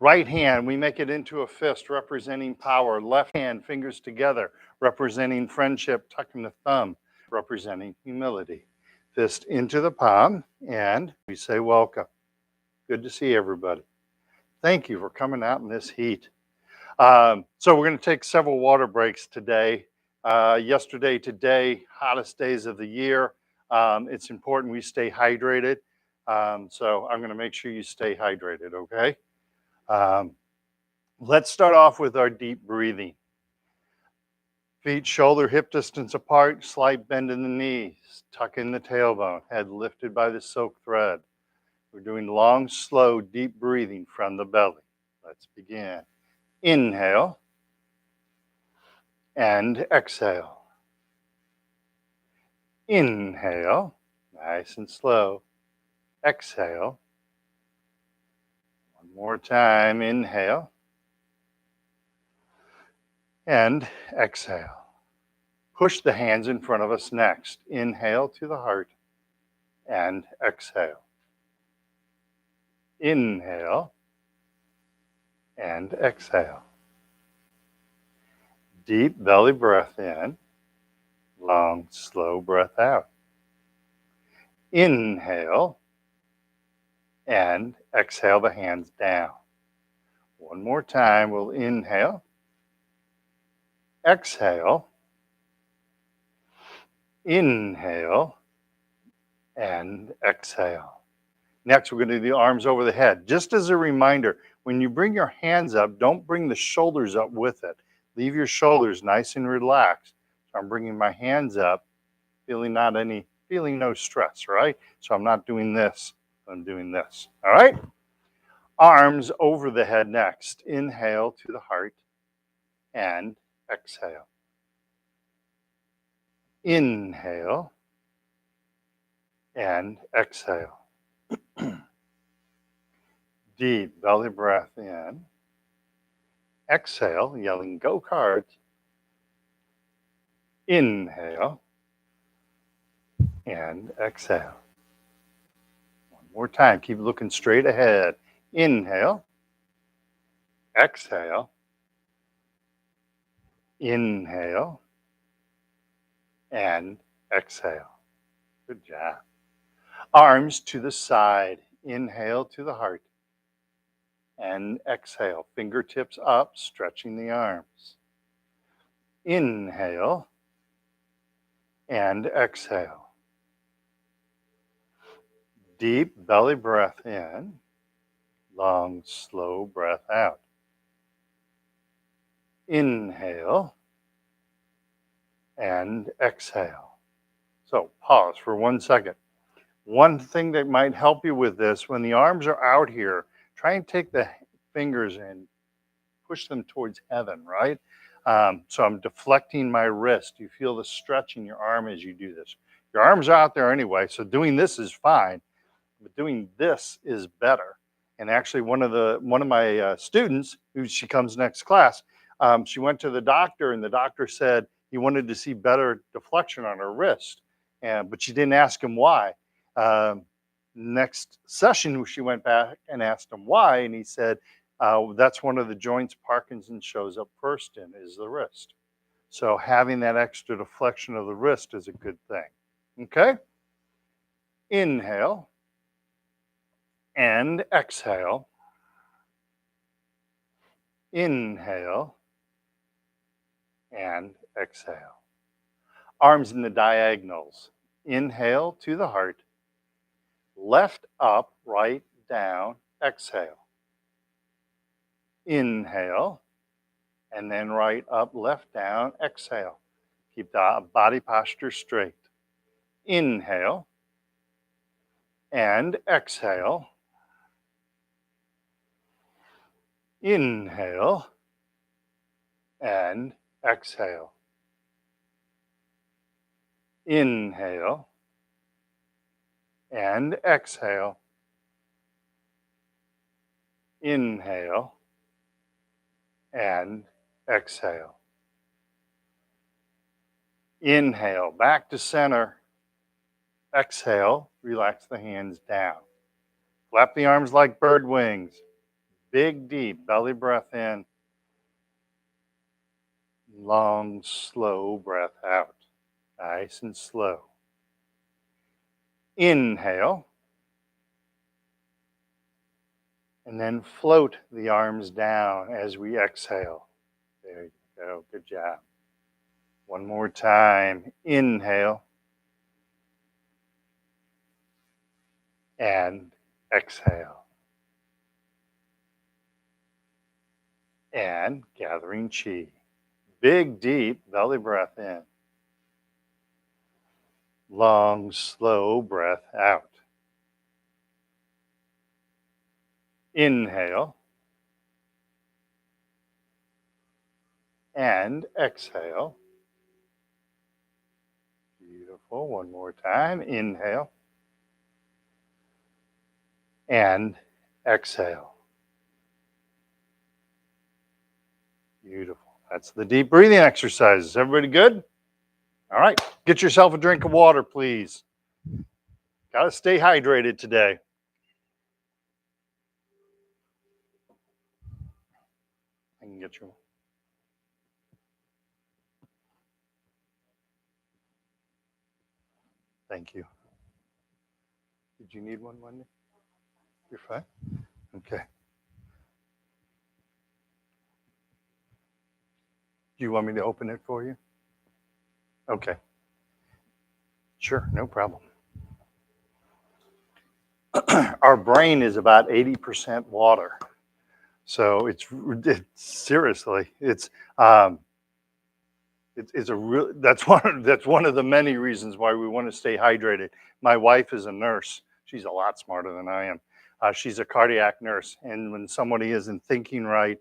Right hand, we make it into a fist representing power. Left hand, fingers together, representing friendship, tucking the thumb, representing humility. Fist into the palm, and we say welcome. Good to see everybody. Thank you for coming out in this heat. So we're going to take several water breaks today. Yesterday, today, hottest days of the year. It's important we stay hydrated. So I'm going to make sure you stay hydrated, okay? Let's start off with our deep breathing. Feet shoulder hip distance apart, slight bend in the knees, tuck in the tailbone, head lifted by the silk thread. We're doing long, slow, deep breathing from the belly. Let's begin. Inhale and exhale. Inhale, nice and slow. Exhale. One more time. Inhale and exhale. Push the hands in front of us next. Inhale to the heart and exhale. Inhale and exhale. Deep belly breath in. Long, slow breath out. Inhale and exhale the hands down. One more time. We'll inhale. Exhale. Inhale and exhale. Next, we're going to do the arms over the head. Just as a reminder, when you bring your hands up, don't bring the shoulders up with it. Leave your shoulders nice and relaxed. So I'm bringing my hands up, feeling no stress, right? So I'm not doing this, I'm doing this, all right? Arms over the head next. Inhale to the heart and exhale. Inhale and exhale. Deep belly breath in. Exhale, yelling go cards. Inhale and exhale. One more time. Keep looking straight ahead. Inhale. Exhale. Inhale and exhale. Good job. Arms to the side. Inhale to the heart. And exhale. Fingertips up, stretching the arms. Inhale and exhale. Deep belly breath in. Long, slow breath out. Inhale and exhale. So pause for 1 second. One thing that might help you with this, when the arms are out here, try and take the fingers and push them towards heaven, right? So I'm deflecting my wrist. You feel the stretch in your arm as you do this. Your arms are out there anyway, so doing this is fine, but doing this is better. And actually, one of my students, who she comes next class, she went to the doctor, and the doctor said he wanted to see better deflection on her wrist, but she didn't ask him why. Next session, she went back and asked him why, and he said, that's one of the joints Parkinson shows up first in, is the wrist. So having that extra deflection of the wrist is a good thing. Okay? Inhale and exhale. Inhale and exhale. Arms in the diagonals. Inhale to the heart. Left up, right down, exhale. Inhale, and then right up, left down, exhale. Keep the body posture straight. Inhale, and exhale. Inhale, and exhale. Inhale, and exhale. Inhale, and exhale. Inhale, back to center. Exhale, relax the hands down. Flap the arms like bird wings. Big, deep belly breath in. Long, slow breath out. Nice and slow. Inhale. And then float the arms down as we exhale. There you go. Good job. One more time. Inhale. And exhale. And gathering chi. Big, deep belly breath in. Long, slow breath out. Inhale. And exhale. Beautiful. One more time. Inhale. And exhale. Beautiful. That's the deep breathing exercises. Everybody good? All right. Get yourself a drink of water, please. Got to stay hydrated today. I can get you. Thank you. Did you need one, Wendy? You're fine? Okay. Do you want me to open it for you? Okay. Sure, no problem. Our brain is about 80% water. So it's seriously, it's a real, that's one of the many reasons why we want to stay hydrated. My wife is a nurse. She's a lot smarter than I am. She's a cardiac nurse, and when somebody isn't thinking right,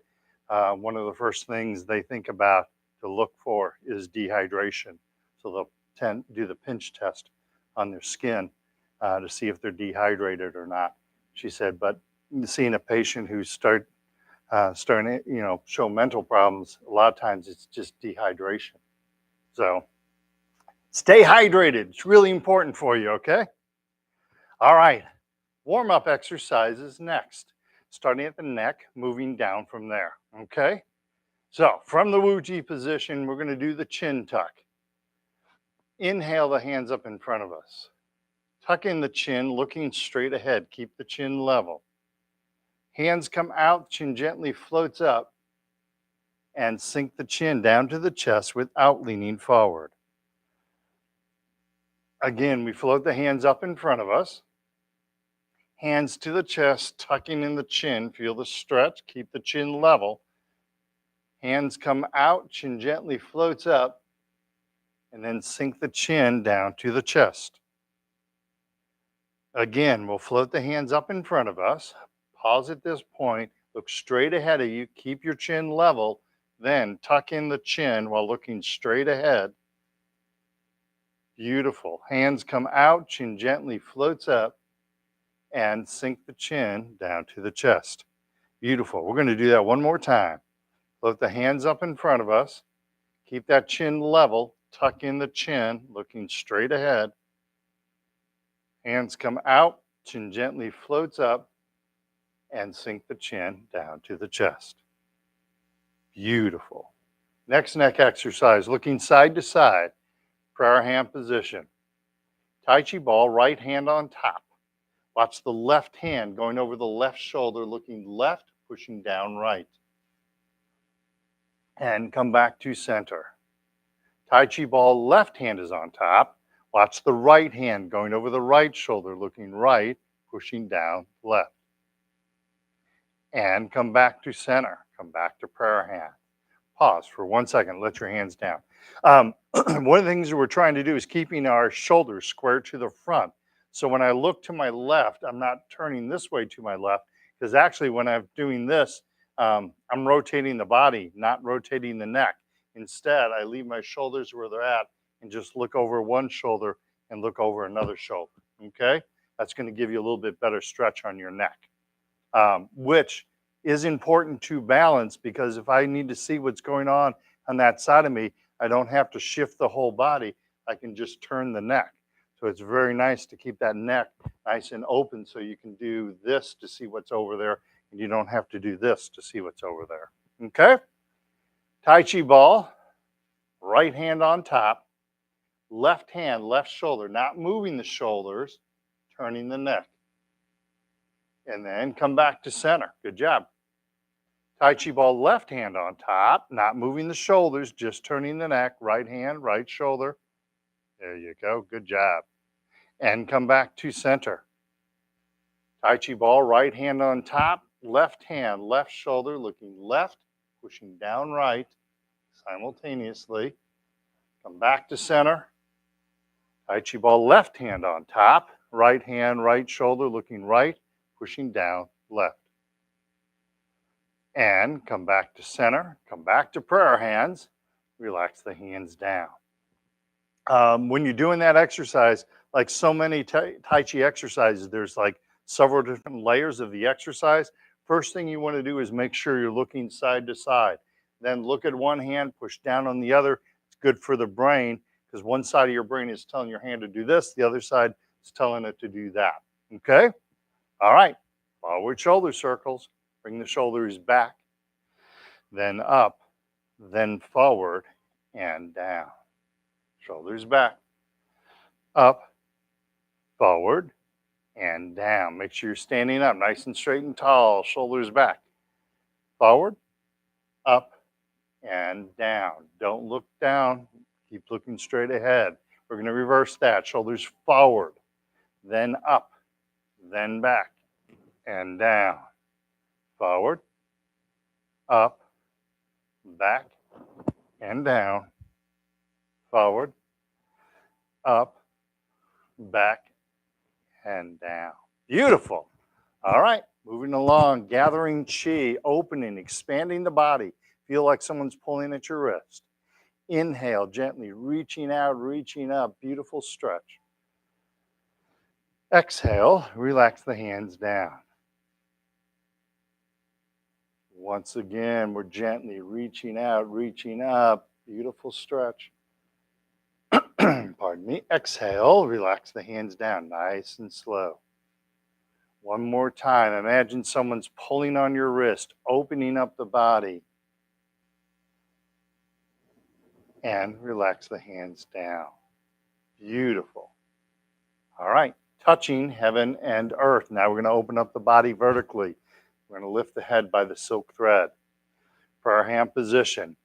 one of the first things they think about to look for is dehydration. So they'll do the pinch test on their skin to see if they're dehydrated or not. She said, but seeing a patient who's starting to, show mental problems, a lot of times it's just dehydration. So stay hydrated. It's really important for you, okay? All right. Warm-up exercises next. Starting at the neck, moving down from there, okay? So from the Wu-Ji position, we're going to do the chin tuck. Inhale the hands up in front of us. Tuck in the chin, looking straight ahead. Keep the chin level. Hands come out, chin gently floats up, and sink the chin down to the chest without leaning forward. Again, we float the hands up in front of us. Hands to the chest, tucking in the chin. Feel the stretch, keep the chin level. Hands come out, chin gently floats up, and then sink the chin down to the chest. Again, we'll float the hands up in front of us. Pause at this point, look straight ahead of you, keep your chin level, then tuck in the chin while looking straight ahead. Beautiful. Hands come out, chin gently floats up, and sink the chin down to the chest. Beautiful. We're going to do that one more time. Float the hands up in front of us. Keep that chin level, tuck in the chin, looking straight ahead. Hands come out, chin gently floats up, and sink the chin down to the chest. Beautiful. Next neck exercise, looking side to side, prayer hand position. Tai Chi ball, right hand on top. Watch the left hand going over the left shoulder, looking left, pushing down right. And come back to center. Tai Chi ball, left hand is on top. Watch the right hand going over the right shoulder, looking right, pushing down left. And come back to center. Come back to prayer hand. Pause for 1 second. Let your hands down. One of the things that we're trying to do is keeping our shoulders square to the front. So when I look to my left, I'm not turning this way to my left, because actually when I'm doing this, I'm rotating the body, not rotating the neck. Instead, I leave my shoulders where they're at and just look over one shoulder and look over another shoulder, okay? That's going to give you a little bit better stretch on your neck, which is important to balance, because if I need to see what's going on that side of me, I don't have to shift the whole body. I can just turn the neck. So it's very nice to keep that neck nice and open so you can do this to see what's over there And you don't have to do this to see what's over there. Okay? Tai Chi ball, right hand on top, left hand, left shoulder, not moving the shoulders, turning the neck. And then come back to center. Good job. Tai Chi ball, left hand on top, not moving the shoulders, just turning the neck. Right hand, right shoulder. There you go. Good job. And come back to center. Tai Chi ball, right hand on top, left hand, left shoulder, looking left, pushing down right simultaneously. Come back to center. Tai Chi ball, left hand on top, right hand, right shoulder, looking right, pushing down left. And come back to center, come back to prayer hands, relax the hands down. When you're doing that exercise, like so many Tai Chi exercises, there's like several different layers of the exercise. First thing you want to do is make sure you're looking side to side. Then look at one hand, push down on the other. It's good for the brain because one side of your brain is telling your hand to do this, the other side is telling it to do that. Okay? All right. Forward shoulder circles. Bring the shoulders back, then up, then forward and down. Shoulders back, up, forward, and down. Make sure you're standing up nice and straight and tall. Shoulders back, forward, up, and down. Don't look down. Keep looking straight ahead. We're going to reverse that. Shoulders forward, then up, then back, and down. Forward, up, back, and down. Forward, up, back, and down. Beautiful. All right, moving along, gathering chi, opening, expanding the body. Feel like someone's pulling at your wrist. Inhale, gently reaching out, reaching up. Beautiful stretch. Exhale, relax the hands down. Once again, we're gently reaching out, reaching up. Beautiful stretch. Pardon me. Exhale, relax the hands down, nice and slow. One more time. Imagine someone's pulling on your wrist, opening up the body. And relax the hands down. Beautiful. All right. Touching heaven and earth. Now we're going to open up the body vertically. We're going to lift the head by the silk thread. Prayer hand position.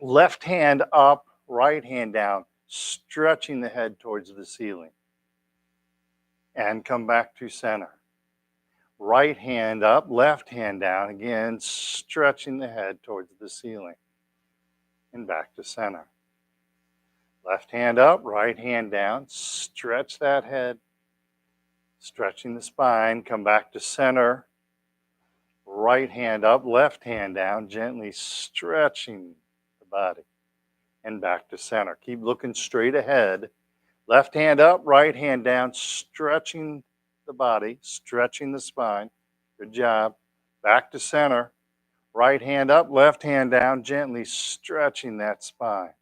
Left hand up, right hand down, stretching the head towards the ceiling. And come back to center. Right hand up, left hand down, again, stretching the head towards the ceiling. And back to center. Left hand up, right hand down, stretch that head, stretching the spine, come back to center. Right hand up, left hand down, gently stretching the body. And back to center. Keep looking straight ahead. Left hand up, right hand down, stretching the body, stretching the spine. Good job. Back to center. Right hand up, left hand down, gently stretching that spine.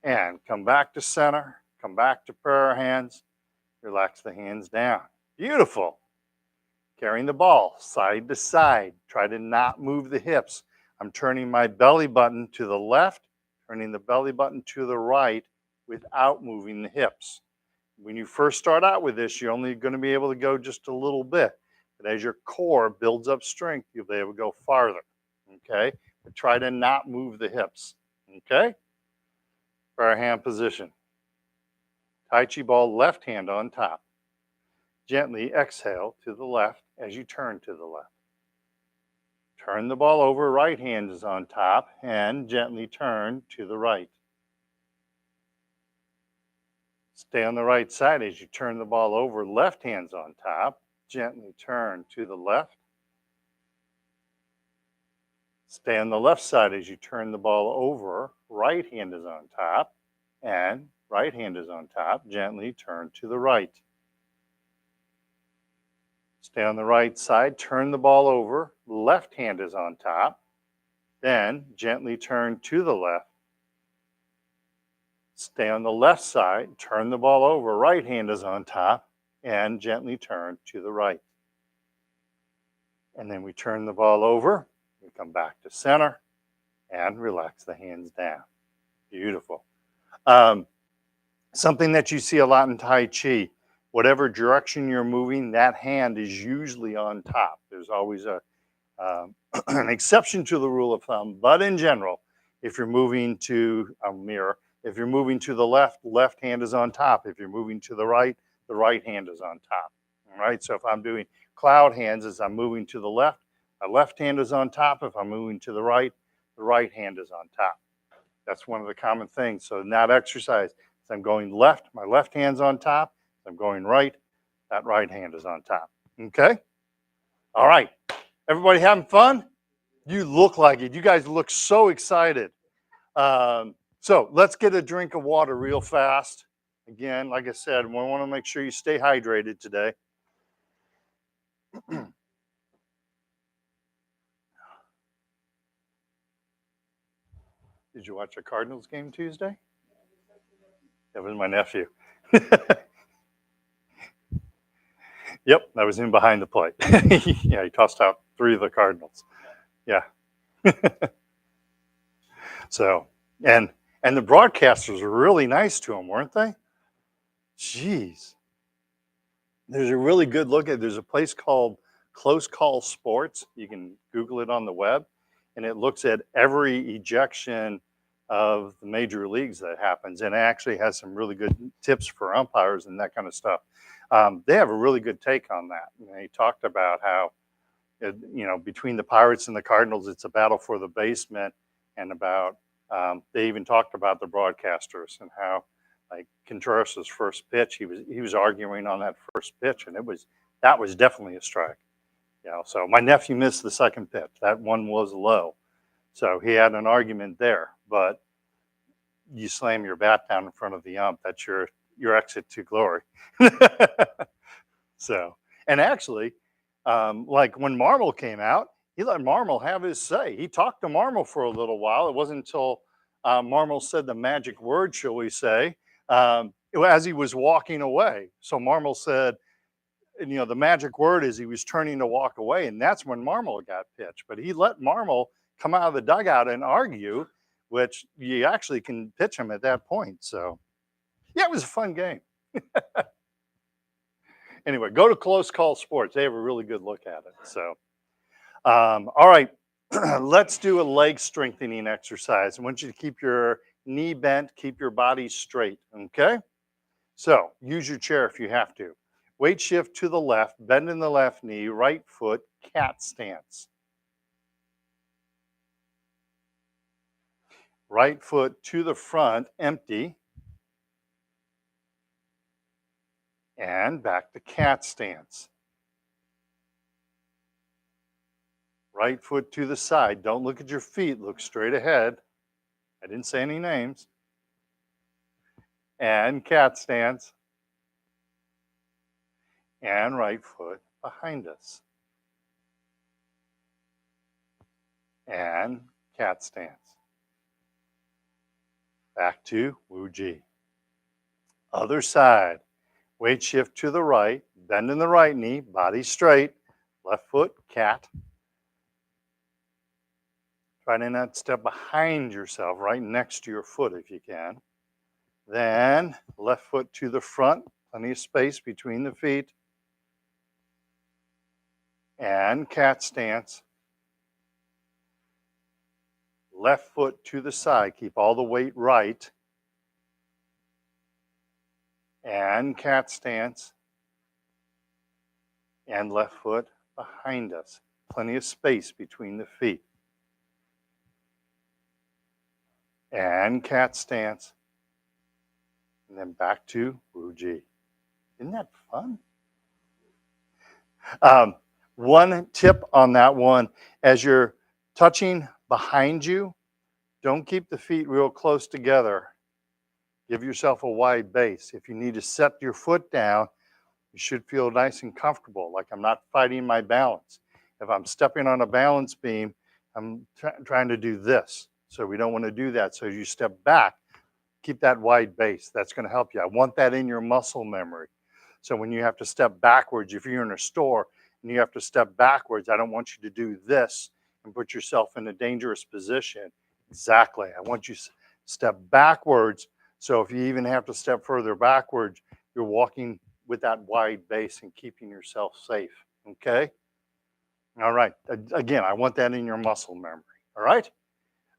And come back to center. Come back to prayer hands. Relax the hands down. Beautiful. Carrying the ball side to side. Try to not move the hips. I'm turning my belly button to the left, turning the belly button to the right without moving the hips. When you first start out with this, you're only going to be able to go just a little bit. But as your core builds up strength, you'll be able to go farther. Okay? But try to not move the hips. Okay? Prayer hand position. Tai Chi ball, left hand on top. Gently exhale to the left as you turn to the left. Turn the ball over, right hand is on top, and gently turn to the right. Stay on the right side as you turn the ball over, left hand's on top. Gently turn to the left. Stay on the left side as you turn the ball over, right hand is on top, and right hand is on top. Gently turn to the right. Stay on the right side, turn the ball over, left hand is on top, then gently turn to the left. Stay on the left side, turn the ball over, right hand is on top, and gently turn to the right. And then we turn the ball over. We come back to center and relax the hands down. Beautiful. Something that you see a lot in Tai Chi, whatever direction you're moving, that hand is usually on top. There's always an exception to the rule of thumb, but in general, if you're moving to a mirror, if you're moving to the left hand is on top. If you're moving to the right hand is on top. All right, so if I'm doing cloud hands as I'm moving to the left, my left hand is on top. If I'm moving to the right hand is on top. That's one of the common things. So in that exercise, as I'm going left, my left hand's on top. As I'm going right, that right hand is on top. Okay? All right. Everybody having fun? You look like it. You guys look so excited. So let's get a drink of water real fast. Again, like I said, we want to make sure you stay hydrated today. Did you watch a Cardinals game Tuesday? That was my nephew. Yep, that was him behind the plate. Yeah, he tossed out 3 of the Cardinals. Yeah. So, and the broadcasters were really nice to him, weren't they? Jeez. There's a really good look at, there's a place called Close Call Sports. You can Google it on the web, and it looks at every ejection of the major leagues that happens, and it actually has some really good tips for umpires and that kind of stuff. They have a really good take on that. And they talked about how, between the Pirates and the Cardinals, it's a battle for the basement, and about they even talked about the broadcasters and how, like Contreras' first pitch, he was arguing on that first pitch, and that was definitely a strike. So my nephew missed the second pitch. That one was low, so he had an argument there. But you slam your bat down in front of the ump, that's your exit to glory. So, and actually, like when Marmol came out, he let Marmol have his say. He talked to Marmol for a little while. It wasn't until Marmol said the magic word, shall we say, as he was walking away. So Marmol said, the magic word is he was turning to walk away, and that's when Marmol got pitched. But he let Marmol come out of the dugout and argue, which you actually can pitch him at that point. So, yeah, it was a fun game. Anyway, go to Close Call Sports. They have a really good look at it. So, all right, let's do a leg strengthening exercise. I want you to keep your knee bent, keep your body straight, okay? So, use your chair if you have to. Weight shift to the left, bend in the left knee, right foot, cat stance. Right foot to the front, empty. And back to cat stance. Right foot to the side. Don't look at your feet, look straight ahead. I didn't say any names. And cat stance. And right foot behind us. And cat stance. Back to Wu Ji. Other side. Weight shift to the right, bend in the right knee, body straight, left foot, cat. Try to not step behind yourself, right next to your foot if you can. Then left foot to the front, plenty of space between the feet. And cat stance. Left foot to the side, keep all the weight right. And cat stance. And left foot behind us. Plenty of space between the feet. And cat stance. And then back to Wu Ji. Isn't that fun? One tip on that one, as you're touching behind you, don't keep the feet real close together. Give yourself a wide base. If you need to set your foot down, you should feel nice and comfortable, like I'm not fighting my balance. If I'm stepping on a balance beam, I'm trying to do this. So we don't want to do that. So as you step back, keep that wide base. That's going to help you. I want that in your muscle memory. So when you have to step backwards, if you're in a store and you have to step backwards. I don't want you to do this and put yourself in a dangerous position. Exactly. I want you to step backwards. So if you even have to step further backwards, you're walking with that wide base and keeping yourself safe. Okay? All right. Again, I want that in your muscle memory. All right?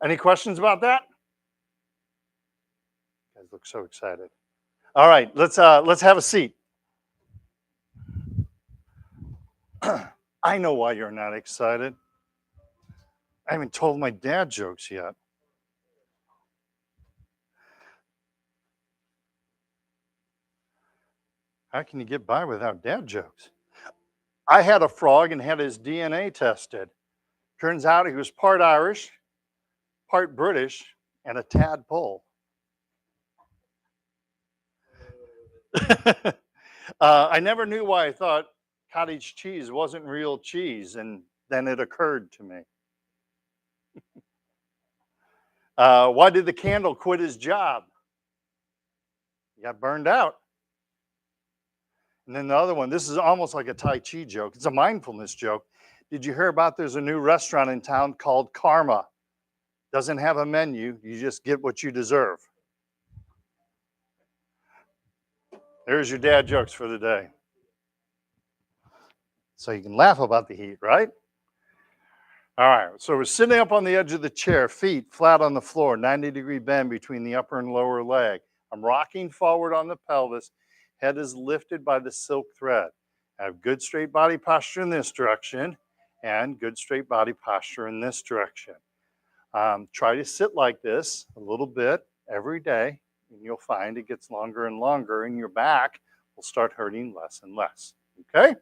Any questions about that? You guys look so excited. All right, let's have a seat. I know why you're not excited. I haven't told my dad jokes yet. How can you get by without dad jokes? I had a frog and had his DNA tested. Turns out he was part Irish, part British, and a tadpole. I never knew why I thought cottage cheese wasn't real cheese, and then it occurred to me. Why did the candle quit his job? He got burned out. And then the other one, this is almost like a Tai Chi joke. It's a mindfulness joke. Did you hear about there's a new restaurant in town called Karma? Doesn't have a menu. You just get what you deserve. There's your dad jokes for the day. So you can laugh about the heat, right? All right, so we're sitting up on the edge of the chair, feet flat on the floor, 90-degree bend between the upper and lower leg. I'm rocking forward on the pelvis. Head is lifted by the silk thread. I have good straight body posture in this direction and good straight body posture in this direction. Try to sit like this a little bit every day, and you'll find it gets longer and longer, and your back will start hurting less and less. Okay?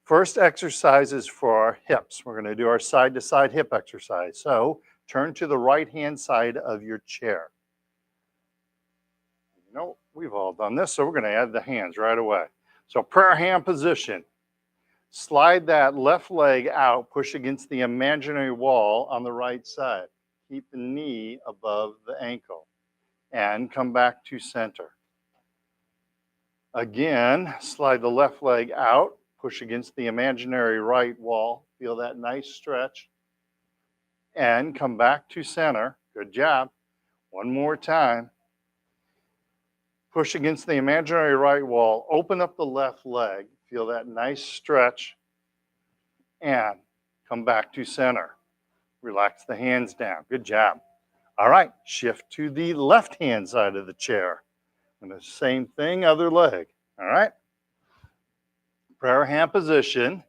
First exercise is for our hips. We're going to do our side-to-side hip exercise. So turn to the right-hand side of your chair. You know, we've all done this, so we're going to add the hands right away. So prayer hand position. Slide that left leg out, push against the imaginary wall on the right side. Keep the knee above the ankle and come back to center. Again, slide the left leg out, push against the imaginary right wall. Feel that nice stretch. And come back to center. Good job. One more time. Push against the imaginary right wall. Open up the left leg. Feel that nice stretch. And come back to center. Relax the hands down. Good job. All right, shift to the left-hand side of the chair. And the same thing, other leg. All right. Prayer hand position.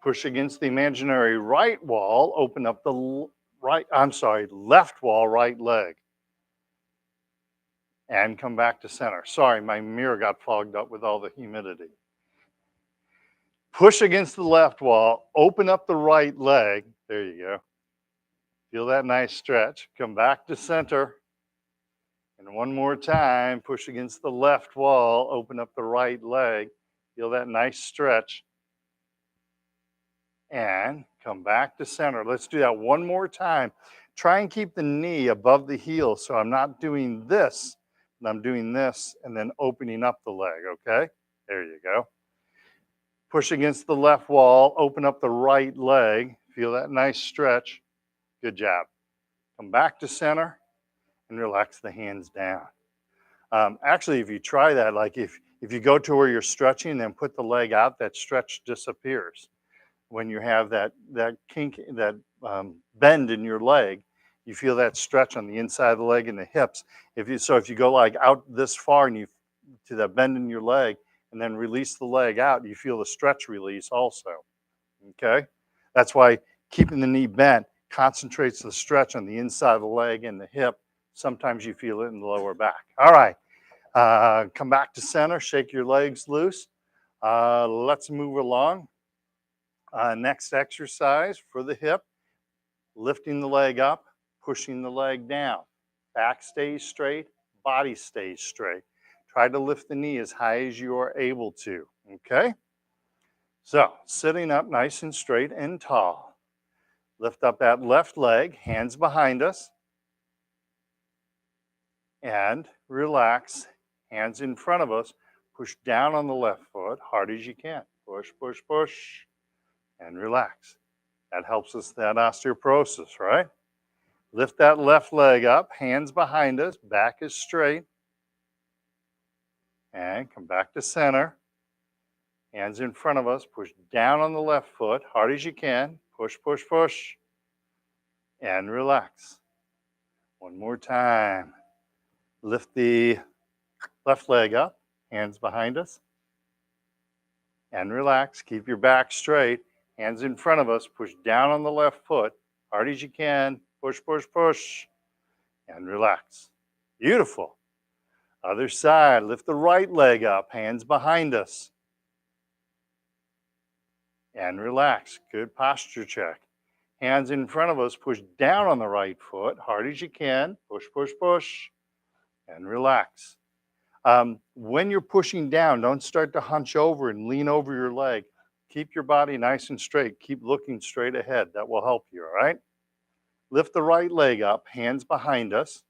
Push against the imaginary right wall. Open up the left wall, right leg. And come back to center. Sorry, my mirror got fogged up with all the humidity. Push against the left wall. Open up the right leg. There you go. Feel that nice stretch. Come back to center. And one more time, push against the left wall, open up the right leg. Feel that nice stretch. And come back to center. Let's do that one more time. Try and keep the knee above the heel so I'm not doing this, and I'm doing this and then opening up the leg, okay? There you go. Push against the left wall, open up the right leg. Feel that nice stretch. Good job. Come back to center and relax the hands down. Actually, if you try that, like if you go to where you're stretching and then put the leg out, that stretch disappears. When you have that kink, that bend in your leg, you feel that stretch on the inside of the leg and the hips. If you go like out this far and you to that bend in your leg and then release the leg out, you feel the stretch release also. Okay, that's why keeping the knee bent concentrates the stretch on the inside of the leg and the hip. Sometimes you feel it in the lower back. All right, come back to center, shake your legs loose. Let's move along. Next exercise for the hip, lifting the leg up, pushing the leg down. Back stays straight, body stays straight. Try to lift the knee as high as you are able to, okay? So, sitting up nice and straight and tall. Lift up that left leg, hands behind us. And relax, hands in front of us. Push down on the left foot, hard as you can. push, push, push, and relax. That helps us that osteoporosis, right? Lift that left leg up, hands behind us, back is straight. And come back to center. Hands in front of us, push down on the left foot, hard as you can. Push, push, push, and relax. One more time. Lift the left leg up, hands behind us, and relax. Keep your back straight. Hands in front of us, push down on the left foot, hard as you can. Push, push, push, and relax. Beautiful. Other side, lift the right leg up, hands behind us, and relax. Good posture check. Hands in front of us, push down on the right foot, hard as you can. Push, push, push, and relax. When you're pushing down, don't start to hunch over and lean over your leg. Keep your body nice and straight. Keep looking straight ahead. That will help you, all right? Lift the right leg up, hands behind us,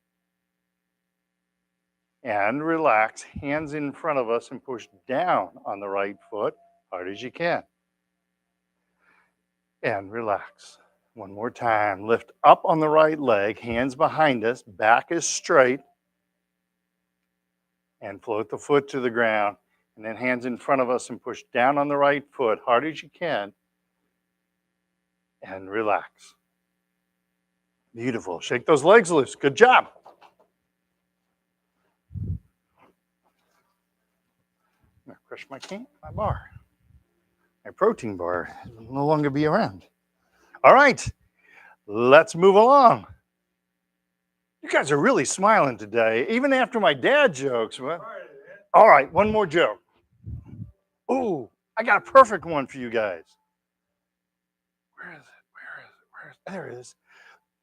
and relax. Hands in front of us and push down on the right foot, hard as you can. And relax. One more time. Lift up on the right leg, hands behind us, back is straight, and float the foot to the ground. And then hands in front of us and push down on the right foot, hard as you can, and relax. Beautiful. Shake those legs loose. Good job. I'm gonna crush my bar. My protein bar will no longer be around. All right, let's move along. You guys are really smiling today, even after my dad jokes. All right, one more joke. Ooh, I got a perfect one for you guys. Where is it? There it is.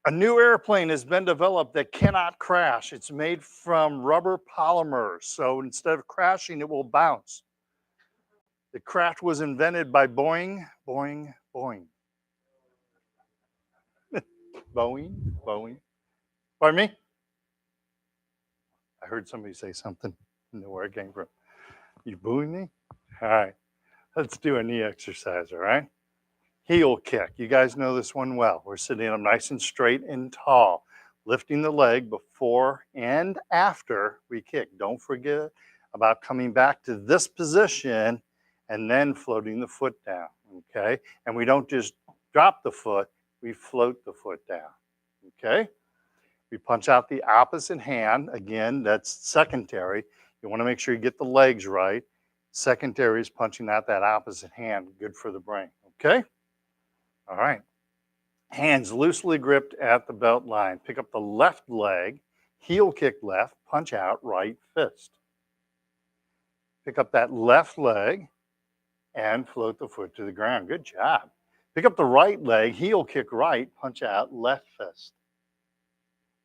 A new airplane has been developed that cannot crash. It's made from rubber polymers, so instead of crashing, it will bounce. The craft was invented by Boeing, Boeing, Boeing. Boeing, Boeing. Pardon me? I heard somebody say something. I know where it came from. You booing me? All right. Let's do a knee exercise, all right? Heel kick. You guys know this one well. We're sitting up nice and straight and tall, lifting the leg before and after we kick. Don't forget about coming back to this position and then floating the foot down, okay? And we don't just drop the foot, we float the foot down, okay? We punch out the opposite hand. Again, that's secondary. You want to make sure you get the legs right. Secondary is punching out that opposite hand. Good for the brain, okay? All right. Hands loosely gripped at the belt line. Pick up the left leg, heel kick left, punch out right fist. Pick up that left leg and float the foot to the ground. Good job. Pick up the right leg, heel kick right, punch out left fist.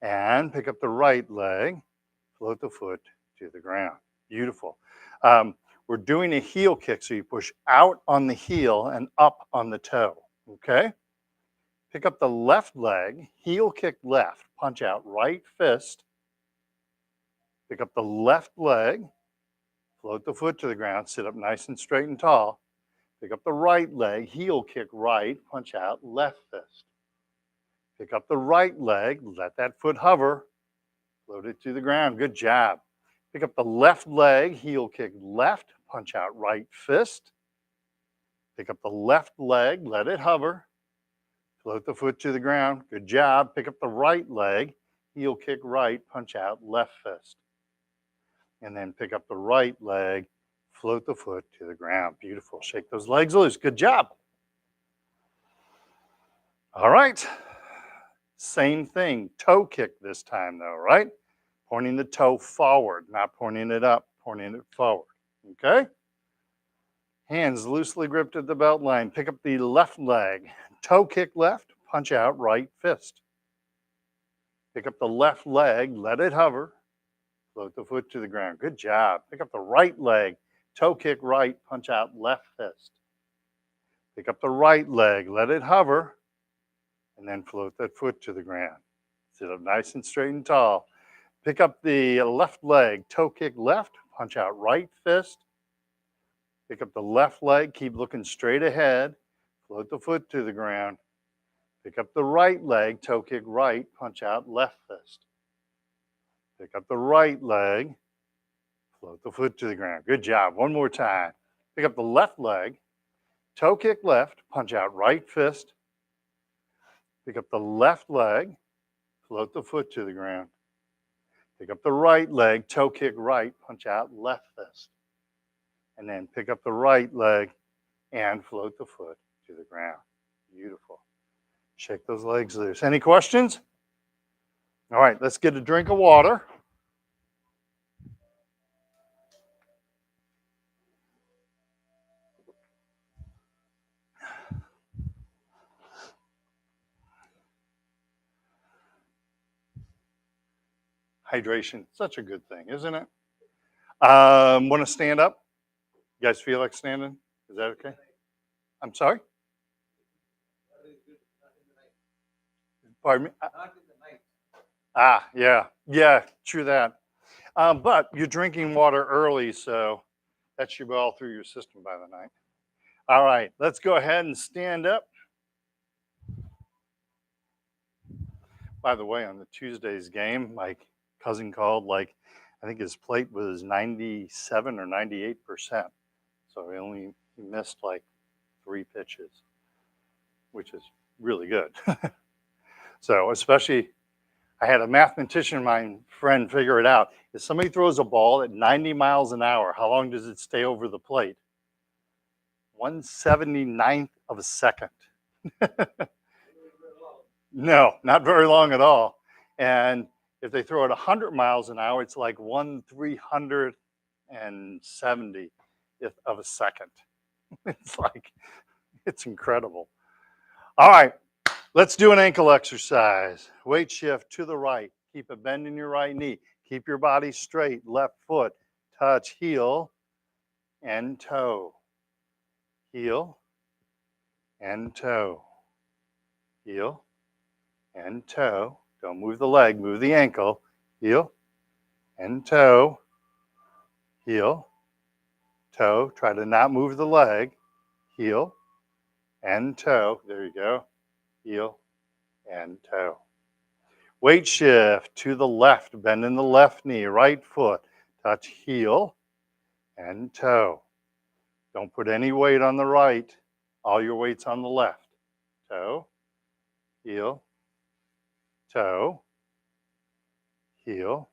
And pick up the right leg, float the foot to the ground. Beautiful. We're doing a heel kick, so you push out on the heel and up on the toe, okay? Pick up the left leg, heel kick left, punch out right fist. Pick up the left leg, float the foot to the ground, sit up nice and straight and tall. Pick up the right leg, heel kick right, punch out left fist. Pick up the right leg, let that foot hover, float it to the ground. Good job. Pick up the left leg, heel kick left, punch out right fist. Pick up the left leg, let it hover, float the foot to the ground. Good job. Pick up the right leg, heel kick right, punch out left fist. And then pick up the right leg, float the foot to the ground. Beautiful. Shake those legs loose. Good job. All right. Same thing. Toe kick this time though, right? Pointing the toe forward, not pointing it up, pointing it forward. Okay? Hands loosely gripped at the belt line. Pick up the left leg. Toe kick left, punch out right fist. Pick up the left leg, let it hover, float the foot to the ground. Good job. Pick up the right leg, toe kick right, punch out left fist. Pick up the right leg, let it hover, and then float that foot to the ground. Sit up nice and straight and tall. Pick up the left leg, toe kick left, punch out right fist. Pick up the left leg, keep looking straight ahead, float the foot to the ground. Pick up the right leg, toe kick right, punch out left fist. Pick up the right leg, float the foot to the ground. Good job. One more time. Pick up the left leg, toe kick left, punch out right fist. Pick up the left leg, float the foot to the ground. Pick up the right leg, toe kick right, punch out left fist. And then pick up the right leg and float the foot to the ground. Beautiful. Shake those legs loose. Any questions? All right, let's get a drink of water. Hydration, such a good thing, isn't it? Want to stand up? You guys feel like standing? Is that okay? I'm sorry? Pardon me? Yeah. Yeah, true that. But you're drinking water early, so that should be all through your system by the night. All right, let's go ahead and stand up. By the way, on the Tuesday's game, my cousin called, like, I think his plate was 97 or 98%. So he missed like 3 pitches, which is really good. So especially, I had a mathematician, my friend, figure it out. If somebody throws a ball at 90 miles an hour, how long does it stay over the plate? 1/79th of a second. No, not very long at all. And if they throw it 100 miles an hour, it's like 1/370th of a second. It's like, it's incredible. All right, let's do an ankle exercise. Weight shift to the right. Keep a bend in your right knee. Keep your body straight. Left foot, touch heel and toe. Heel and toe. Heel and toe. Don't move the leg, move the ankle. Heel and toe. Heel, toe. Try to not move the leg. Heel and toe. There you go. Heel and toe. Weight shift to the left. Bend in the left knee. Right foot. Touch heel and toe. Don't put any weight on the right. All your weight's on the left. Toe, heel, toe, heel,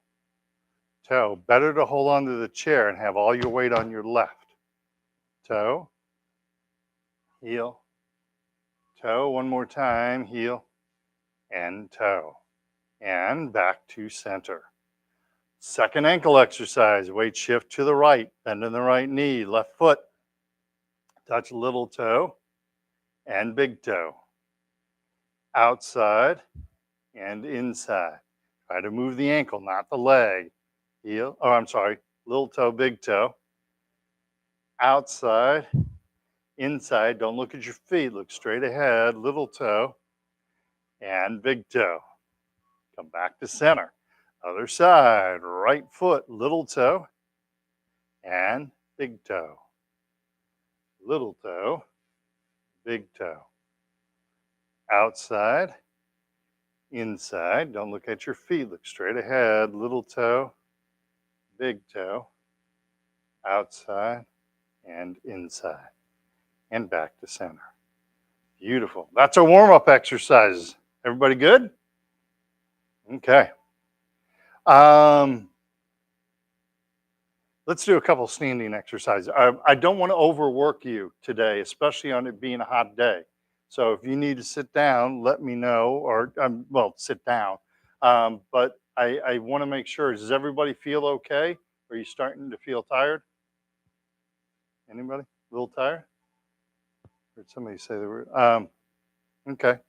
toe. Better to hold onto the chair and have all your weight on your left. Toe, heel, toe. One more time. Heel and toe. And back to center. Second ankle exercise. Weight shift to the right. Bend in the right knee. Left foot. Touch little toe and big toe. Outside and inside. Try to move the ankle, not the leg. Heel, oh, I'm sorry, little toe, big toe. Outside, inside. Don't look at your feet. Look straight ahead. Little toe and big toe. Come back to center. Other side. Right foot, little toe and big toe. Little toe, big toe. Outside, inside. Don't look at your feet. Look straight ahead. Little toe, big toe. Outside and inside. And back to center. Beautiful. That's our warm-up exercises. Everybody good? Okay. Let's do a couple standing exercises. I don't want to overwork you today, especially on it being a hot day. So if you need to sit down, let me know, or well, sit down. But I want to make sure. Does everybody feel okay? Are you starting to feel tired? Anybody? A little tired? Heard somebody say they were. Okay.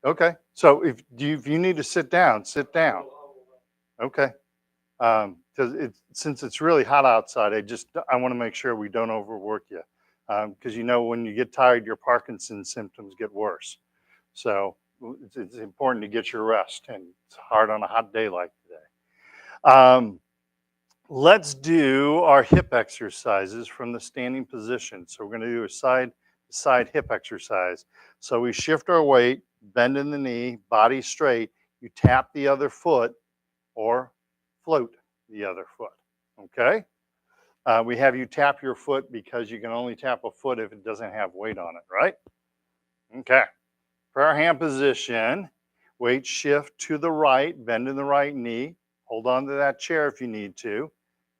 Okay. So if you need to sit down, sit down. Okay. Because since it's really hot outside, I want to make sure we don't overwork you. Because when you get tired, your Parkinson's symptoms get worse. So it's important to get your rest, and it's hard on a hot day like today. Let's do our hip exercises from the standing position. So we're going to do a side to side hip exercise. So we shift our weight, bend in the knee, body straight. You tap the other foot or float the other foot. Okay? We have you tap your foot because you can only tap a foot if it doesn't have weight on it, right? Okay. For our hand position, weight shift to the right, bend in the right knee, hold on to that chair if you need to,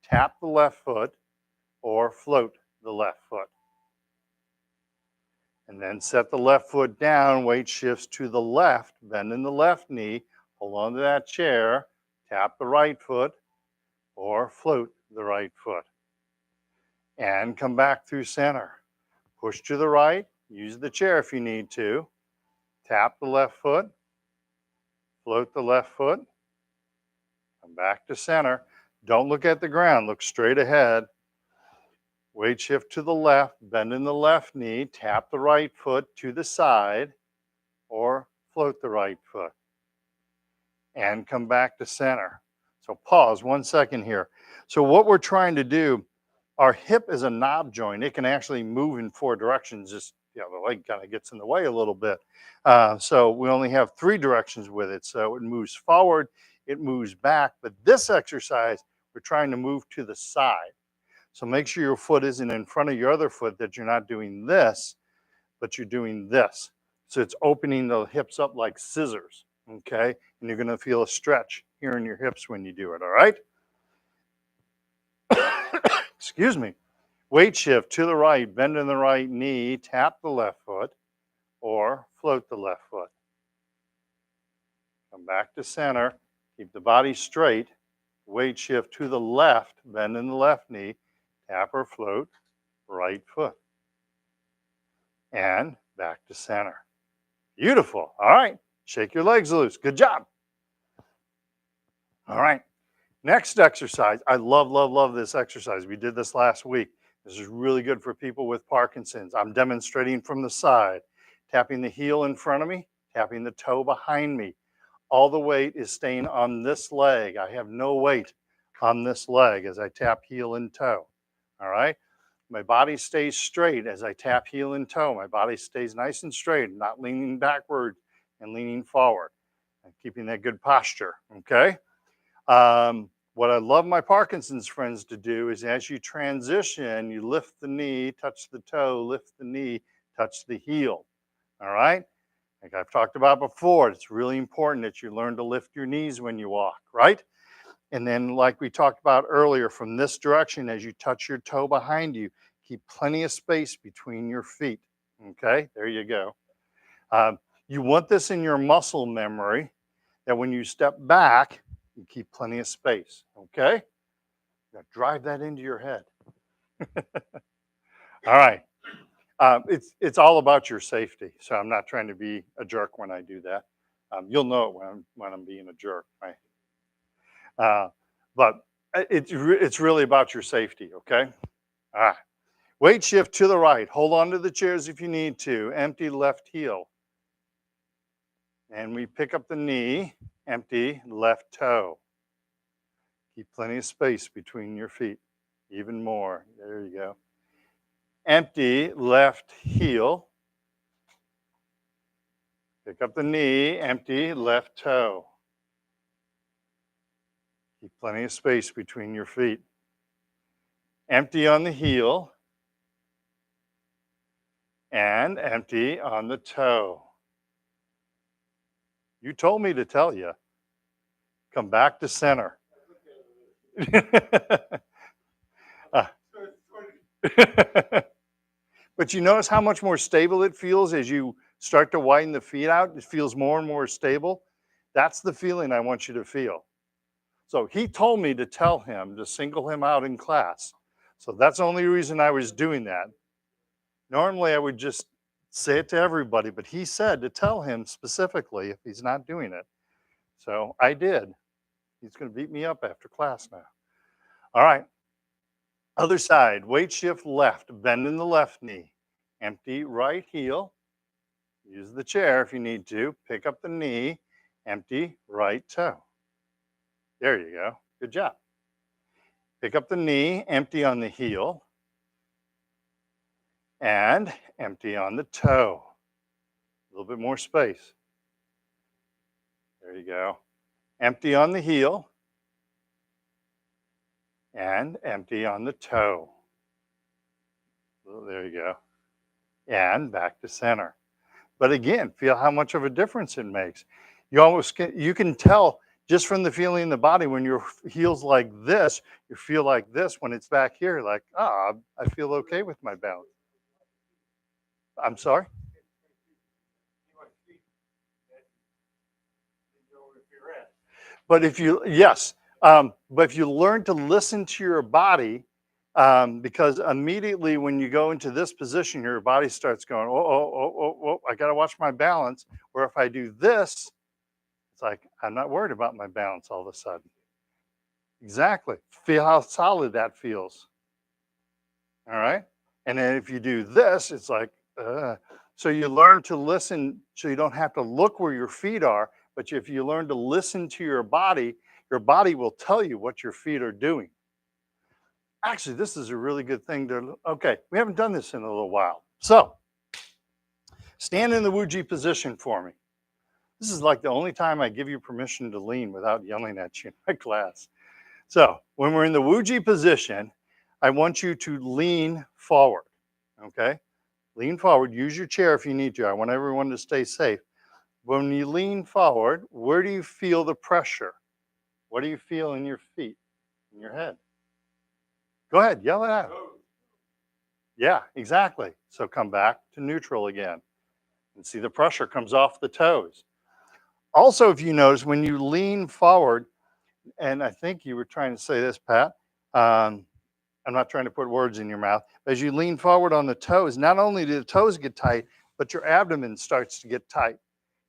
tap the left foot or float the left foot. And then set the left foot down, weight shifts to the left, bend in the left knee, hold on to that chair, tap the right foot or float the right foot. And come back through center. Push to the right, use the chair if you need to, tap the left foot, float the left foot, come back to center. Don't look at the ground, look straight ahead. Weight shift to the left, bend in the left knee, tap the right foot to the side or float the right foot. And come back to center. So pause 1 second here. So what we're trying to do, our hip is a knob joint. It can actually move in 4 directions. Just, the leg kind of gets in the way a little bit. So we only have 3 directions with it. So it moves forward, it moves back. But this exercise, we're trying to move to the side. So make sure your foot isn't in front of your other foot, that you're not doing this, but you're doing this. So it's opening the hips up like scissors, okay? And you're gonna feel a stretch here in your hips when you do it, all right? Excuse me. Weight shift to the right, bend in the right knee, tap the left foot, or float the left foot. Come back to center, keep the body straight. Weight shift to the left, bend in the left knee, tap or float, right foot. And back to center. Beautiful. All right. Shake your legs loose. Good job. All right. Next exercise. I love this exercise. We did this last week. This is really good for people with Parkinson's. I'm demonstrating from the side, tapping the heel in front of me, tapping the toe behind me. All the weight is staying on this leg. I have no weight on this leg as I tap heel and toe. All right. My body stays straight as I tap heel and toe. My body stays nice and straight, not leaning backward and leaning forward, and keeping that good posture, okay? What I love my Parkinson's friends to do is, as you transition, you lift the knee, touch the toe, lift the knee, touch the heel, all right? Like I've talked about before, it's really important that you learn to lift your knees when you walk, right? And then, like we talked about earlier, from this direction, as you touch your toe behind you, keep plenty of space between your feet. Okay, there you go. You want this in your muscle memory, that when you step back, you keep plenty of space. Okay, now drive that into your head. All right. It's all about your safety. So I'm not trying to be a jerk when I do that. You'll know it when I'm being a jerk, right? But it's really about your safety, okay? All right. Weight shift to the right. Hold on to the chairs if you need to. Empty left heel. And we pick up the knee. Empty left toe. Keep plenty of space between your feet. Even more. There you go. Empty left heel. Pick up the knee. Empty left toe. Keep plenty of space between your feet. Empty on the heel. And empty on the toe. You told me to tell you. Come back to center. Uh, but you notice how much more stable it feels as you start to widen the feet out? It feels more and more stable. That's the feeling I want you to feel. So he told me to tell him to single him out in class. So that's the only reason I was doing that. Normally I would just say it to everybody, but he said to tell him specifically if he's not doing it. So I did. He's going to beat me up after class now. All right. Other side, weight shift left, bend in the left knee. Empty right heel. Use the chair if you need to. Pick up the knee. Empty right toe. There you go. Good job. Pick up the knee, empty on the heel, and empty on the toe. A little bit more space. There you go. Empty on the heel, and empty on the toe. There you go. And back to center. But again, feel how much of a difference it makes. You can tell just from the feeling in the body when your heel's like this, you feel like this. When it's back here, like, I feel okay with my balance. I'm sorry? But if you, yes, but if you learn to listen to your body, because immediately when you go into this position, your body starts going, I got to watch my balance. Or if I do this, it's like, I'm not worried about my balance all of a sudden. Exactly. Feel how solid that feels. All right. And then if you do this, it's like, so you learn to listen so you don't have to look where your feet are. But if you learn to listen to your body will tell you what your feet are doing. Actually, this is a really good thing to, okay, we haven't done this in a little while. So stand in the Wuji position for me. This is like the only time I give you permission to lean without yelling at you in my class. So when we're in the Wuji position, I want you to lean forward, okay? Lean forward, use your chair if you need to. I want everyone to stay safe. When you lean forward, where do you feel the pressure? What do you feel in your feet, in your head? Go ahead, yell it out. Yeah, exactly. So come back to neutral again. And see the pressure comes off the toes. Also, if you notice, when you lean forward, and I think you were trying to say this, Pat, I'm not trying to put words in your mouth. As you lean forward on the toes, not only do the toes get tight, but your abdomen starts to get tight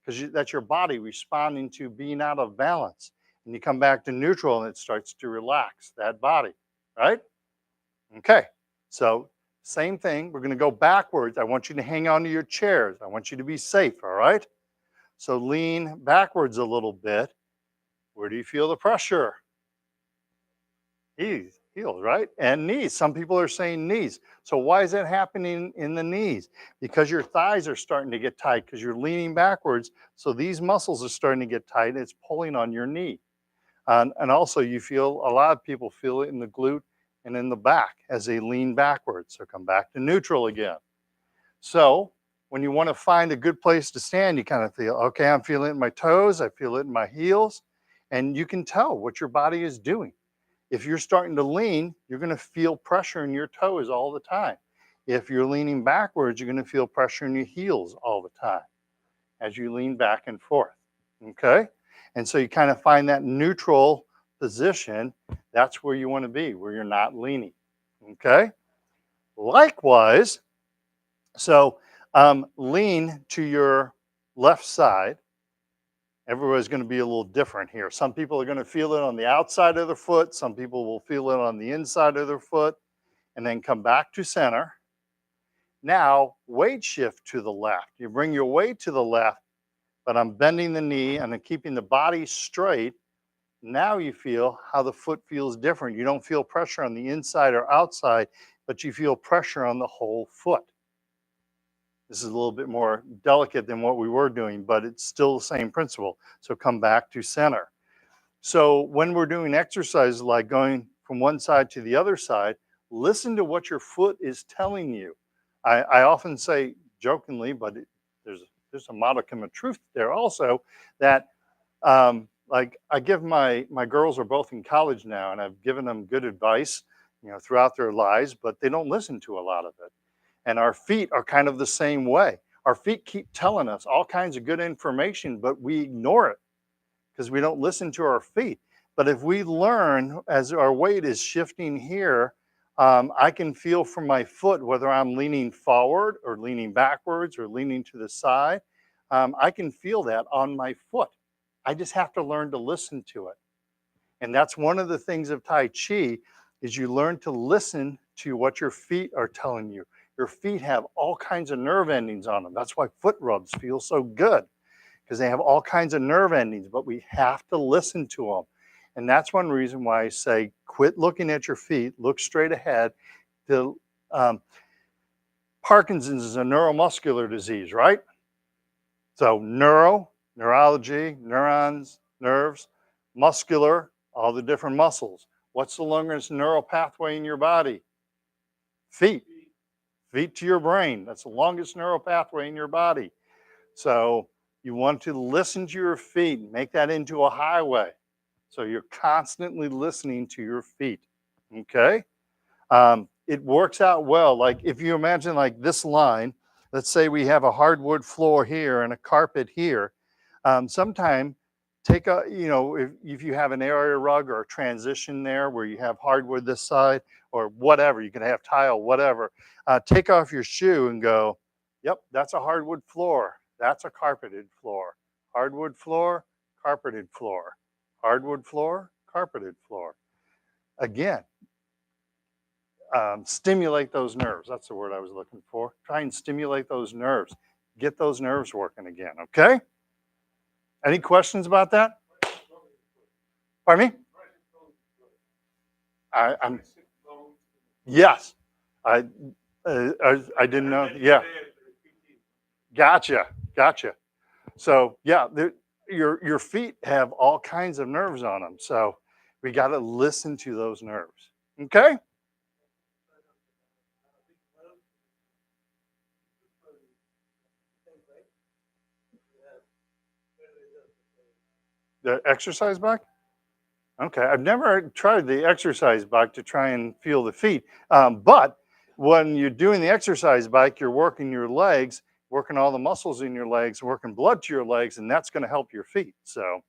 because that's your body responding to being out of balance. And you come back to neutral and it starts to relax that body, right? Okay, so same thing. We're going to go backwards. I want you to hang on to your chairs. I want you to be safe, all right? So lean backwards a little bit. Where do you feel the pressure? Heels, right? And knees. Some people are saying knees. So why is that happening in the knees? Because your thighs are starting to get tight because you're leaning backwards. So these muscles are starting to get tight. And it's pulling on your knee. And also you feel, a lot of people feel it in the glute and in the back as they lean backwards. So come back to neutral again. So when you want to find a good place to stand, you kind of feel, okay, I'm feeling it in my toes. I feel it in my heels. And you can tell what your body is doing. If you're starting to lean, you're going to feel pressure in your toes all the time. If you're leaning backwards, you're going to feel pressure in your heels all the time as you lean back and forth. Okay? And so you kind of find that neutral position. That's where you want to be, where you're not leaning. Okay? Likewise, so lean to your left side. Everybody's going to be a little different here. Some people are going to feel it on the outside of their foot. Some people will feel it on the inside of their foot. And then come back to center. Now, weight shift to the left. You bring your weight to the left, but I'm bending the knee and I'm keeping the body straight. Now you feel how the foot feels different. You don't feel pressure on the inside or outside, but you feel pressure on the whole foot. This is a little bit more delicate than what we were doing, but it's still the same principle. So come back to center. So when we're doing exercises like going from one side to the other side, listen to what your foot is telling you. I often say jokingly, but there's a modicum of truth there also, that like I give my girls are both in college now, and I've given them good advice, throughout their lives, but they don't listen to a lot of it. And our feet are kind of the same way. Our feet keep telling us all kinds of good information, but we ignore it because we don't listen to our feet. But if we learn as our weight is shifting here, I can feel from my foot whether I'm leaning forward or leaning backwards or leaning to the side. I can feel that on my foot. I just have to learn to listen to it. And that's one of the things of Tai Chi is you learn to listen to what your feet are telling you. Your feet have all kinds of nerve endings on them. That's why foot rubs feel so good, because they have all kinds of nerve endings, but we have to listen to them. And that's one reason why I say quit looking at your feet, look straight ahead. The Parkinson's is a neuromuscular disease, right? So neurology, neurons, nerves, muscular, all the different muscles. What's the longest neural pathway in your body? Feet. Feet to your brain. That's the longest neural pathway in your body. So you want to listen to your feet, make that into a highway. So you're constantly listening to your feet. Okay? It works out well. Like if you imagine like this line, let's say we have a hardwood floor here and a carpet here. Sometime take a, if you have an area rug or a transition there where you have hardwood this side or whatever, you can have tile, whatever. Take off your shoe and go, yep, that's a hardwood floor. That's a carpeted floor. Hardwood floor, carpeted floor. Hardwood floor, carpeted floor. Again, stimulate those nerves. That's the word I was looking for. Try and stimulate those nerves. Get those nerves working again, okay? Any questions about that? Pardon me? I'm yes. I I didn't know. Yeah. Gotcha. So yeah, your feet have all kinds of nerves on them. So we got to listen to those nerves. Okay? The exercise bike? Okay, I've never tried the exercise bike to try and feel the feet. But when you're doing the exercise bike, you're working your legs, working all the muscles in your legs, working blood to your legs, and that's going to help your feet. So,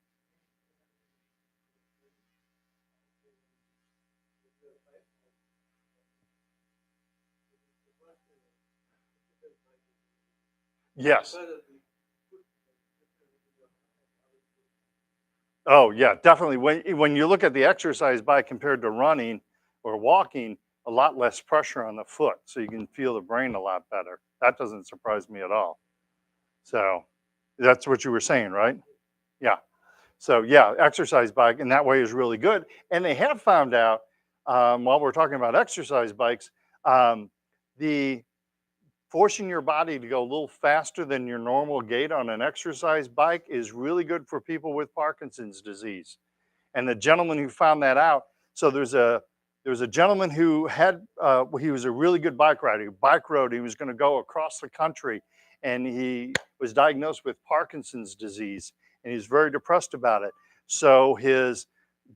yes. Oh, yeah, definitely. When you look at the exercise bike compared to running or walking, a lot less pressure on the foot, so you can feel the brain a lot better. That doesn't surprise me at all. So, that's what you were saying, right? Yeah. So yeah, exercise bike in that way is really good. And they have found out while we're talking about exercise bikes, um, the forcing your body to go a little faster than your normal gait on an exercise bike is really good for people with Parkinson's disease. And the gentleman who found that out, so there's a gentleman who had he was a really good bike rider. He bike rode. He was going to go across the country, and he was diagnosed with Parkinson's disease, and he was very depressed about it. So his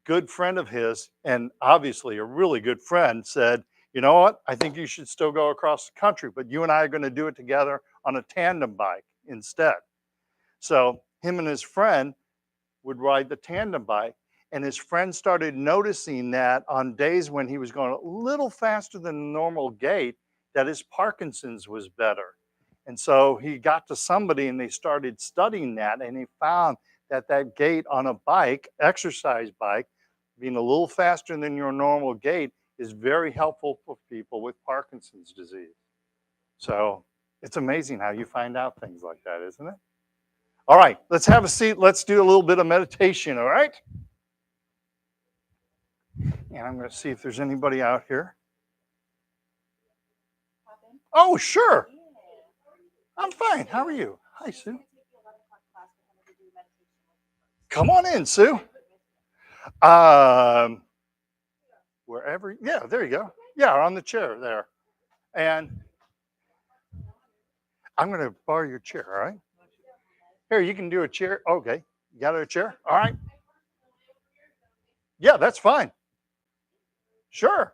good friend of his, and obviously a really good friend, said, "You know what? I think you should still go across the country, but you and I are going to do it together on a tandem bike instead." So him and his friend would ride the tandem bike. And his friend started noticing that on days when he was going a little faster than normal gait, that his Parkinson's was better. And so he got to somebody and they started studying that, and he found that that gait on a bike, exercise bike, being a little faster than your normal gait is very helpful for people with Parkinson's disease. So it's amazing how you find out things like that, isn't it? All right, let's have a seat. Let's do a little bit of meditation, all right? And I'm going to see if there's anybody out here. Oh, sure. I'm fine. How are you? Hi, Sue. Come on in, Sue. Um, Wherever. Yeah, there you go. Yeah, on the chair there. And I'm going to borrow your chair, all right? Here, you can do a chair. Okay. You got a chair? All right. Yeah, that's fine. Sure.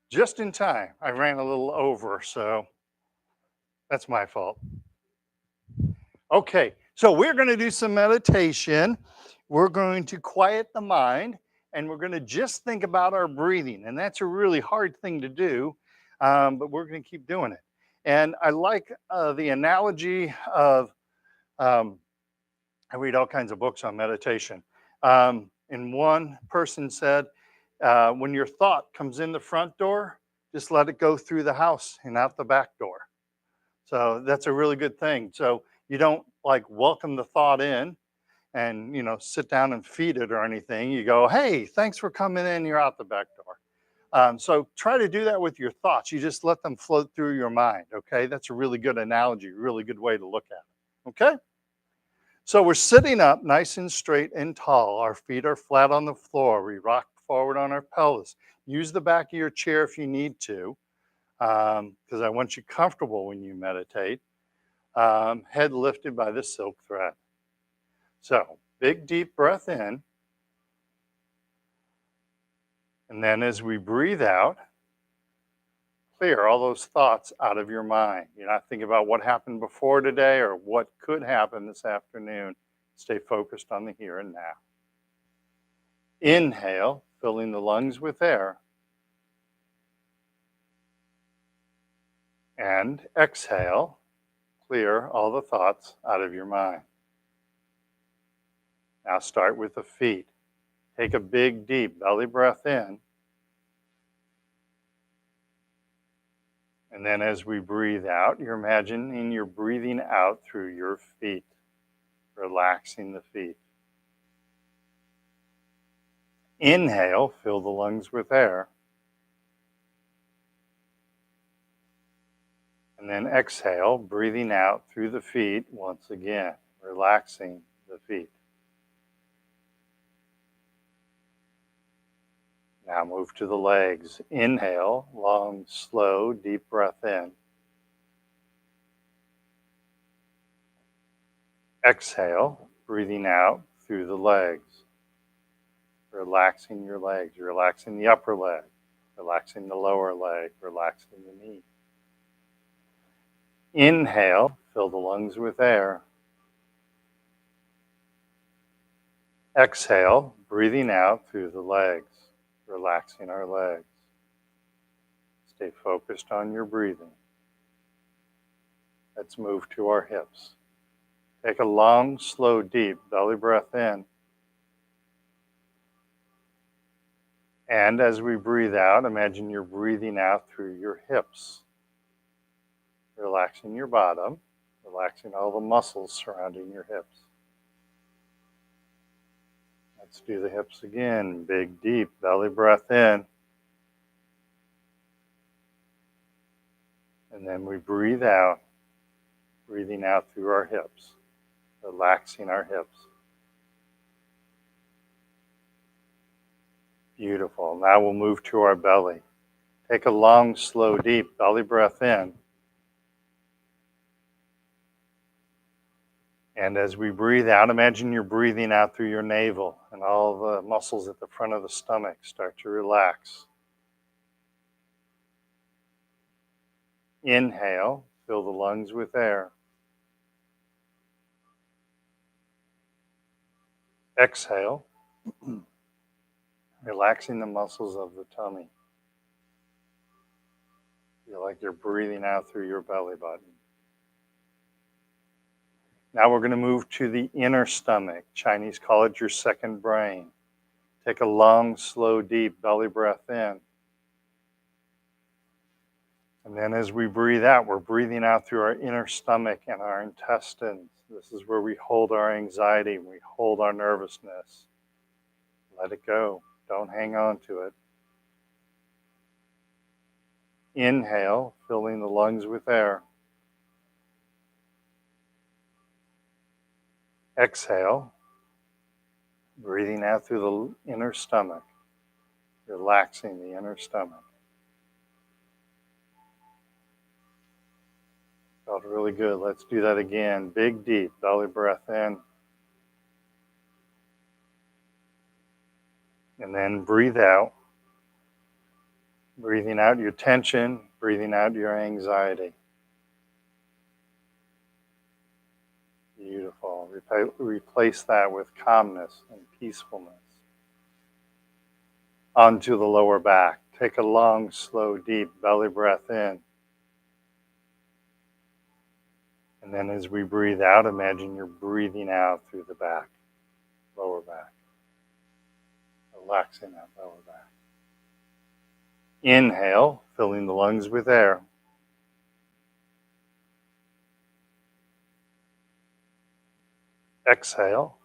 Just in time. I ran a little over, so that's my fault. Okay, so we're going to do some meditation. We're going to quiet the mind and we're going to just think about our breathing. And that's a really hard thing to do, but we're going to keep doing it. And I like the analogy of, I read all kinds of books on meditation. And one person said, when your thought comes in the front door, just let it go through the house and out the back door. So that's a really good thing. So you don't like welcome the thought in and sit down and feed it or anything. You go, hey, thanks for coming in, you're out the back door. So try to do that with your thoughts. You just let them float through your mind. Okay, that's a really good analogy, really good way to look at it. Okay, so we're sitting up nice and straight and tall. Our feet are flat on the floor. We rock forward on our pelvis. Use the back of your chair if you need to, because I want you comfortable when you meditate. Head lifted by the silk thread. So big deep breath in. And then as we breathe out, clear all those thoughts out of your mind. You're not thinking about what happened before today or what could happen this afternoon. Stay focused on the here and now. Inhale, filling the lungs with air. And exhale, clear all the thoughts out of your mind. Now start with the feet. Take a big, deep belly breath in. And then as we breathe out, you're imagining you're breathing out through your feet, relaxing the feet. Inhale, fill the lungs with air. And then exhale, breathing out through the feet once again, relaxing the feet. Now move to the legs. Inhale, long, slow, deep breath in. Exhale, breathing out through the legs. Relaxing your legs, relaxing the upper leg, relaxing the lower leg, relaxing the knee. Inhale, fill the lungs with air. Exhale, breathing out through the legs, relaxing our legs. Stay focused on your breathing. Let's move to our hips. Take a long, slow, deep belly breath in. And as we breathe out, imagine you're breathing out through your hips. Relaxing your bottom, relaxing all the muscles surrounding your hips. Let's do the hips again. Big, deep belly breath in. And then we breathe out, breathing out through our hips, relaxing our hips. Beautiful. Now we'll move to our belly. Take a long, slow, deep belly breath in. And as we breathe out, imagine you're breathing out through your navel and all the muscles at the front of the stomach start to relax. Inhale, fill the lungs with air. Exhale, relaxing the muscles of the tummy. Feel like you're breathing out through your belly button. Now we're going to move to the inner stomach. Chinese call it your second brain. Take a long, slow, deep belly breath in. And then as we breathe out, we're breathing out through our inner stomach and our intestines. This is where we hold our anxiety, we hold our nervousness. Let it go. Don't hang on to it. Inhale, filling the lungs with air. Exhale, breathing out through the inner stomach, relaxing the inner stomach. Felt really good. Let's do that again. Big, deep belly breath in. And then breathe out. Breathing out your tension, breathing out your anxiety. Beautiful. Replace that with calmness and peacefulness. Onto the lower back. Take a long, slow, deep belly breath in. And then as we breathe out, imagine you're breathing out through the back, lower back. Relaxing that lower back. Inhale, filling the lungs with air. Exhale,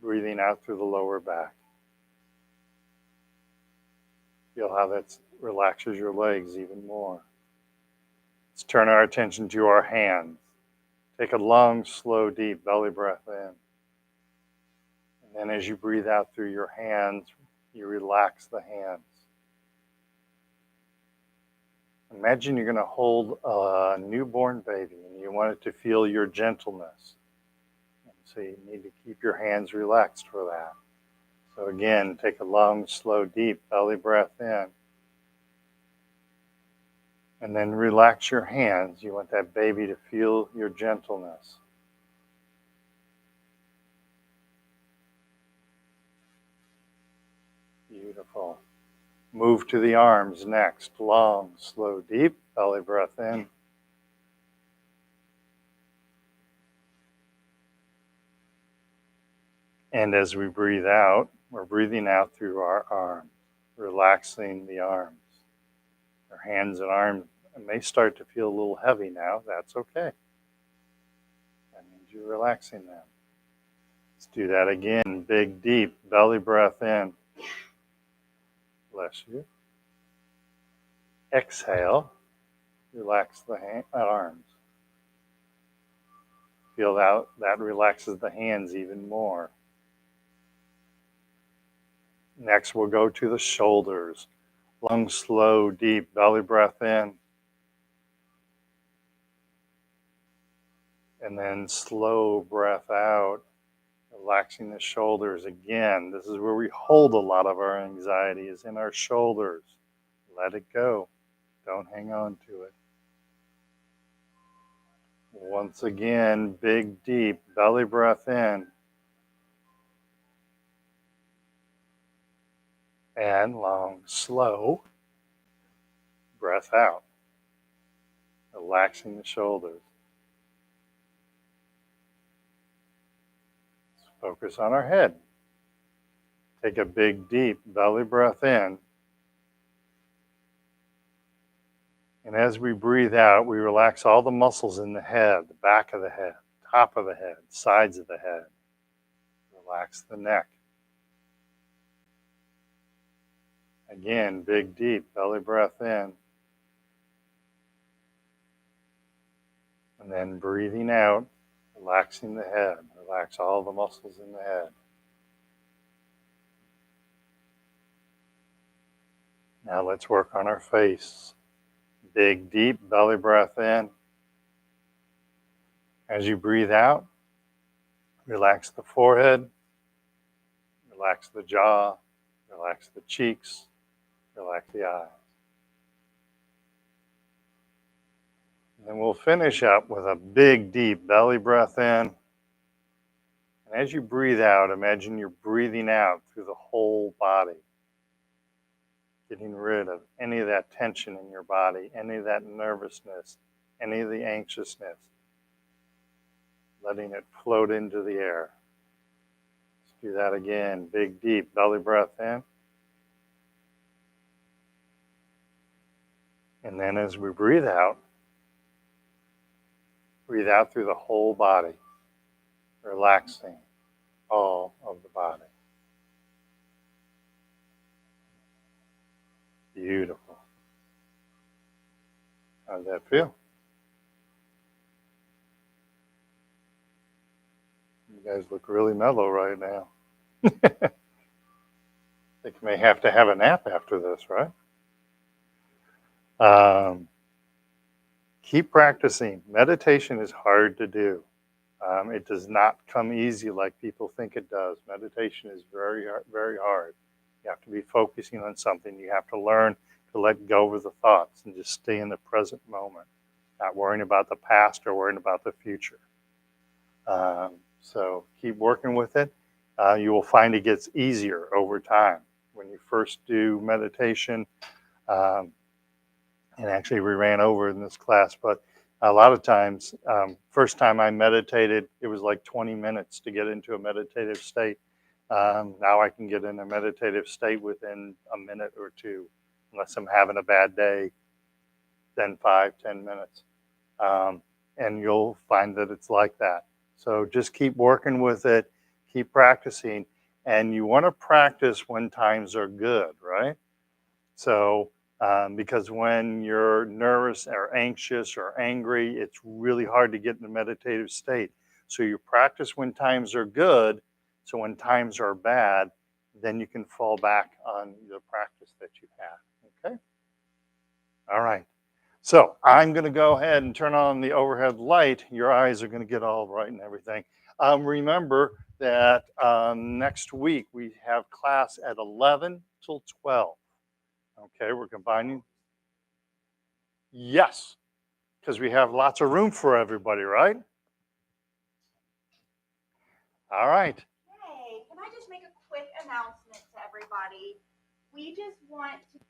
breathing out through the lower back. Feel how that relaxes your legs even more. Let's turn our attention to our hands. Take a long, slow, deep belly breath in. And then as you breathe out through your hands, you relax the hands. Imagine you're going to hold a newborn baby and you want it to feel your gentleness. And so you need to keep your hands relaxed for that. So again, take a long, slow, deep belly breath in. And then relax your hands. You want that baby to feel your gentleness. Beautiful. Move to the arms next. Long, slow, deep belly breath in. And as we breathe out, we're breathing out through our arms, relaxing the arms. Your hands and arms may start to feel a little heavy now. That's okay. That means you're relaxing them. Let's do that again. Big, deep belly breath in. Bless you. Exhale. Relax the arms. Feel that relaxes the hands even more. Next, we'll go to the shoulders. Long, slow, deep belly breath in. And then slow breath out, relaxing the shoulders again. This is where we hold a lot of our anxiety, is in our shoulders. Let it go. Don't hang on to it. Once again, big, deep belly breath in. And long, slow breath out, relaxing the shoulders. Let's focus on our head. Take a big, deep belly breath in. And as we breathe out, we relax all the muscles in the head, the back of the head, top of the head, sides of the head. Relax the neck. Again, big, deep belly breath in. And then breathing out, relaxing the head. Relax all the muscles in the head. Now let's work on our face. Big, deep belly breath in. As you breathe out, relax the forehead, relax the jaw, relax the cheeks, relax the eyes. And then we'll finish up with a big, deep belly breath in. And as you breathe out, imagine you're breathing out through the whole body, getting rid of any of that tension in your body, any of that nervousness, any of the anxiousness, letting it float into the air. Let's do that again. Big, deep belly breath in. And then as we breathe out through the whole body, relaxing all of the body. Beautiful. How does that feel? You guys look really mellow right now. I think you may have to have a nap after this, right? Keep practicing. Meditation is hard to do. It does not come easy like people think it does. Meditation is very, very hard. You have to be focusing on something. You have to learn to let go of the thoughts and just stay in the present moment, not worrying about the past or worrying about the future. So keep working with it. You will find it gets easier over time. When you first do meditation, and actually we ran over in this class, but a lot of times, first time I meditated, it was like 20 minutes to get into a meditative state. Now I can get in a meditative state within a minute or two, unless I'm having a bad day, then 5-10 minutes. And you'll find that it's like that. So just keep working with it, keep practicing. And you want to practice when times are good, right? So, because when you're nervous or anxious or angry, it's really hard to get in a meditative state. So, you practice when times are good. So, when times are bad, then you can fall back on the practice that you had. Okay? All right. So, I'm going to go ahead and turn on the overhead light. Your eyes are going to get all bright and everything. Remember that next week we have class at 11 till 12. Okay, we're combining. Yes, because we have lots of room for everybody, right? All right. Hey, can I just make a quick announcement to everybody? We just want to